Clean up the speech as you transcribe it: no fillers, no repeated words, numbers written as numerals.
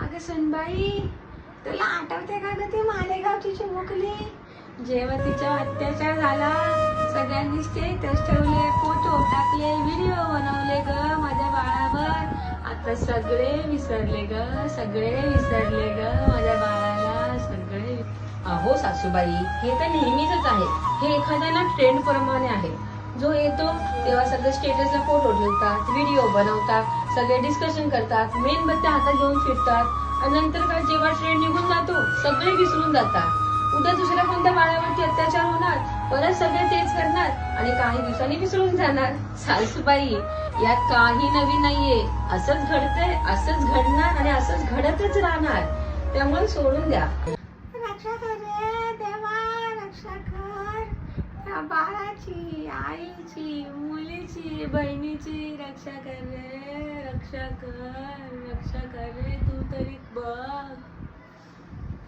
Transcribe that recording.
अगं सुनबाई, तुला आठवते का ग ती मालेगावची चिमुकली? जेव्हा तिचा अत्याचार झाला, सगळ्यांनी स्टेटस ठेवले, फोटो टाकले, व्हिडिओ बनवले ग माझ्या बाळावर. आता सगळे विसरले ग, सगळे विसरले ग माझ्या बाळाला, सगळे. अहो सासूबाई, हे तर नेहमीच आहे. हे एखाद्या ना ट्रेंड प्रमाणे आहे. जो येतो तेव्हा सगळे स्टेटसला फोटो ठेवतात, व्हिडिओ बनवतात, सगळे डिस्कशन करतात, मेणबत्त्या हातात घेऊन फिरतात आणि नंतर काय जेव्हा ट्रेंड निघून जातो सगळे विसरून जातात. उद्या दुसऱ्या कोणत्या बाळावरती अत्याचार होणार, परत सगळे तेच करणार आणि काही दिवसांनी विसरून जाणार. सासूबाई, यात काही नवीन नाहीये. असंच घडतंय, असंच घडणार आणि असंच घडतच राहणार. त्यामुळे सोडून द्या. रक्षा कर रे देवा, रक्षा कर. त्या बाळाची, आईची, मुलीची, बहिणीची रक्षा कर रे, रक्षा कर रे तू तरी.